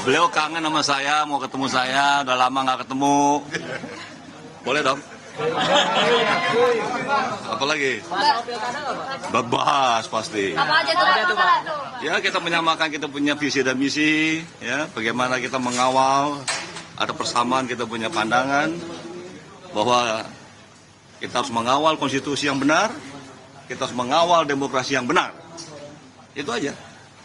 Beliau kangen sama saya, mau ketemu saya, udah lama nggak ketemu. Boleh dong? Apa lagi? Bahas pasti. Apa aja tuh? Ya, kita menyamakan kita punya visi dan misi, ya, bagaimana kita mengawal, ada persamaan, kita punya pandangan bahwa kita harus mengawal konstitusi yang benar, kita harus mengawal demokrasi yang benar. Itu aja.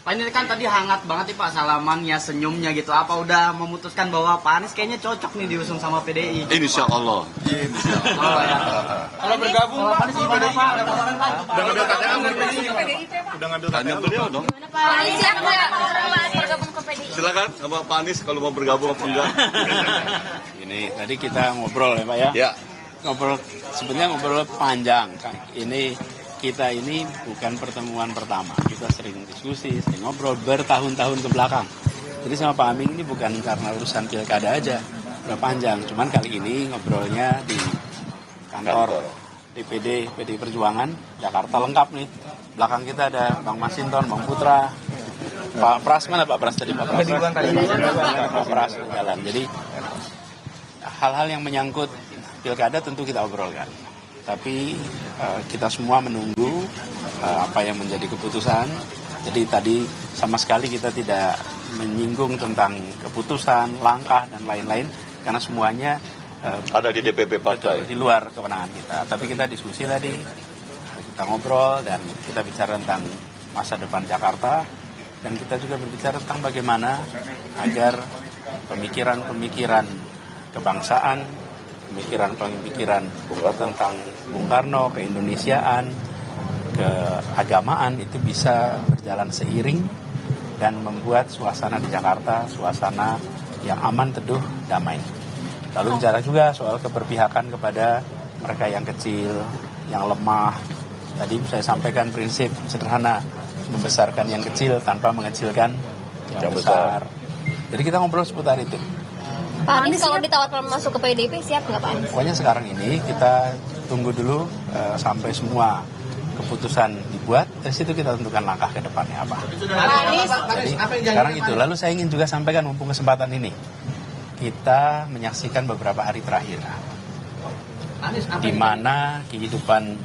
Pak, ini kan tadi hangat banget nih Pak salamannya, senyumnya gitu. Apa udah memutuskan bahwa Pak Anies kayaknya cocok nih diusung sama PDI? Gitu, Insya Allah. Oh, ya. Kalau bergabung Pak Anies gimana Pak? udah ngambil KTA udah ngambil Tanya beliau dong. Pak Anies siap nggak bergabung ke PDI? Silakan sama Pak Anies kalau mau bergabung apa enggak. Ini tadi kita ngobrol ya Pak ya. Ya. Sebenarnya ngobrol panjang. Kita ini bukan pertemuan pertama. Kita sering diskusi, sering ngobrol bertahun-tahun ke belakang. Jadi sama Pak Amin ini bukan karena urusan pilkada aja, udah panjang. Cuman kali ini ngobrolnya di kantor DPD PDI Perjuangan Jakarta lengkap nih. Belakang kita ada Bang Masinton, Bang Putra, Pak Pras, mana Pak Pras tadi? Pak Pras jalan. Jadi hal-hal yang menyangkut pilkada tentu kita obrolkan. Tapi kita semua menunggu apa yang menjadi keputusan. Jadi tadi sama sekali kita tidak menyinggung tentang keputusan, langkah, dan lain-lain. Karena semuanya Ada di DPP partai. di luar kewenangan kita. Tapi kita diskusi tadi, kita ngobrol, dan kita bicara tentang masa depan Jakarta. Dan kita juga berbicara tentang bagaimana agar pemikiran-pemikiran kebangsaan, pemikiran tentang Bung Karno, keindonesiaan, keagamaan itu bisa berjalan seiring dan membuat suasana di Jakarta suasana yang aman, teduh, damai. Lalu bicara juga soal keberpihakan kepada mereka yang kecil, yang lemah. Tadi saya sampaikan prinsip sederhana, membesarkan yang kecil tanpa mengecilkan yang besar. Jadi kita ngobrol seputar itu. Pak Anies kalau ditawarkan masuk ke PDIP siap nggak Pak Anies? Pokoknya sekarang ini kita tunggu dulu sampai semua keputusan dibuat, dari situ kita tentukan langkah ke depannya apa. Jadi sekarang itu. Lalu saya ingin juga sampaikan mumpung kesempatan ini, kita menyaksikan beberapa hari terakhir di mana kehidupan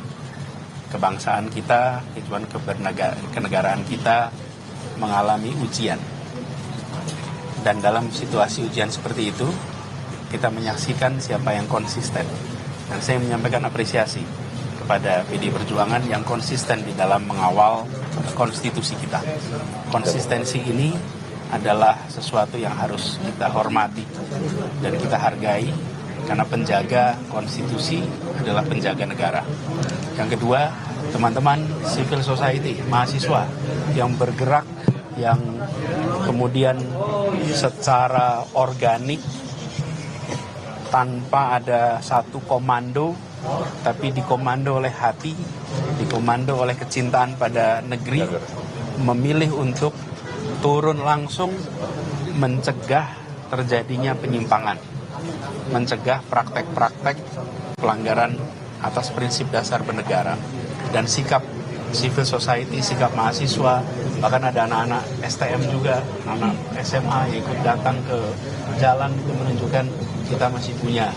kebangsaan kita, kehidupan kenegaraan kita mengalami ujian. Dan dalam situasi ujian seperti itu, kita menyaksikan siapa yang konsisten. Dan saya menyampaikan apresiasi kepada PDI Perjuangan yang konsisten di dalam mengawal konstitusi kita. Konsistensi ini adalah sesuatu yang harus kita hormati dan kita hargai, karena penjaga konstitusi adalah penjaga negara. Yang kedua, teman-teman civil society, mahasiswa yang bergerak, yang kemudian secara organik tanpa ada satu komando, tapi dikomando oleh hati, dikomando oleh kecintaan pada negeri, memilih untuk turun langsung mencegah terjadinya penyimpangan, mencegah praktek-praktek pelanggaran atas prinsip dasar bernegara. Dan sikap civil society, sikap mahasiswa, bahkan ada anak-anak STM juga, anak SMA yang ikut datang ke jalan, itu menunjukkan kita masih punya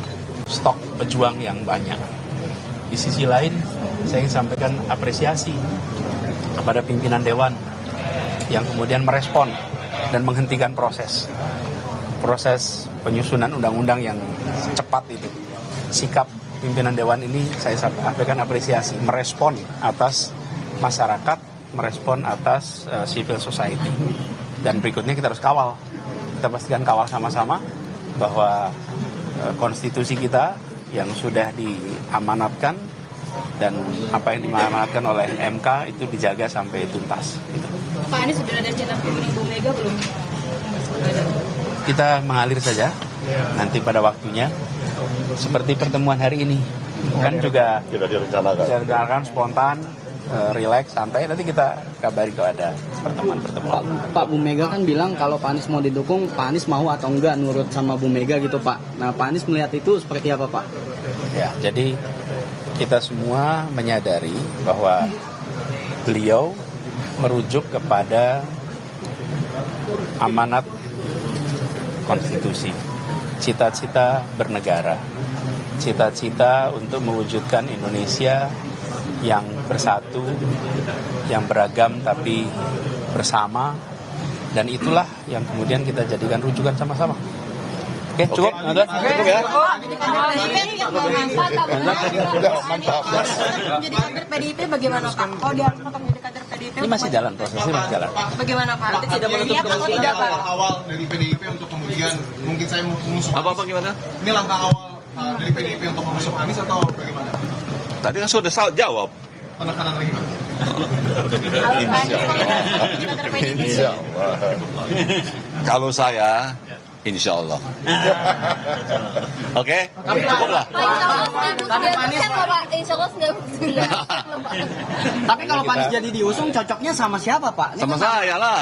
stok pejuang yang banyak. Di sisi lain, saya ingin sampaikan apresiasi kepada pimpinan Dewan yang kemudian merespon dan menghentikan proses penyusunan undang-undang yang cepat itu. Sikap pimpinan Dewan ini saya sampaikan apresiasi, merespon atas masyarakat, merespon atas civil society. Dan berikutnya kita harus kawal. Kita pastikan kawal sama-sama bahwa konstitusi kita yang sudah diamanatkan dan apa yang diamanatkan oleh MK itu dijaga sampai tuntas. Gitu. Pak Anies sudah ada channel Bu Mega belum? Kita mengalir saja nanti pada waktunya. Seperti pertemuan hari ini kan juga Tidak direncanakan. spontan, relax, santai. Nanti kita kabari kalau ada pertemuan-pertemuan. Pak, Bu Mega kan bilang kalau Pak Anies mau didukung, Pak Anies mau atau enggak nurut sama Bu Mega gitu Pak. Nah Pak Anies melihat itu seperti apa Pak? Ya, jadi kita semua menyadari bahwa beliau merujuk kepada amanat konstitusi, cita-cita bernegara, cita-cita untuk mewujudkan Indonesia yang bersatu, yang beragam tapi bersama, dan itulah yang kemudian kita jadikan rujukan sama-sama. Oke, cukup? Ada? Cukup ya? Menjadi kader PDIP bagaimana Pak? Oh dia harus tetap menjadi kader PDIP. Ini masih jalan, prosesnya masih jalan. Bagaimana Pak? Tidak menutup kemungkinan tidak Pak? Awal dari PDIP untuk kemudian mungkin saya mengusung Apa gimana? ini langkah awal dari PDIP untuk mengusung Anies atau bagaimana? Tadi kan sudah jawab. Penekanan lagi Pak. Insya Allah. Kalau saya, insya Allah. Oke, cukup lah. Insya Allah 99%. Tapi kalau Pak Anies jadi diusung cocoknya sama siapa Pak? Ini Sama kan saya lah.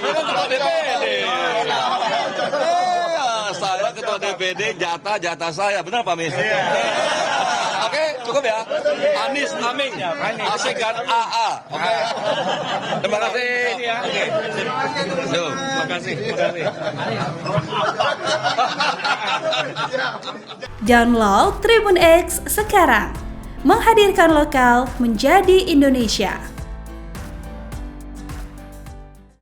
Ini kan ketua DPD. Saya ketua DPD, jatah saya. Benar Pak Mis? Oke, cukup ya. Anies Aming, Asegan AA. Oke. Terima kasih. Oke. Terima kasih. Download Tribun X sekarang. Menghadirkan lokal menjadi Indonesia.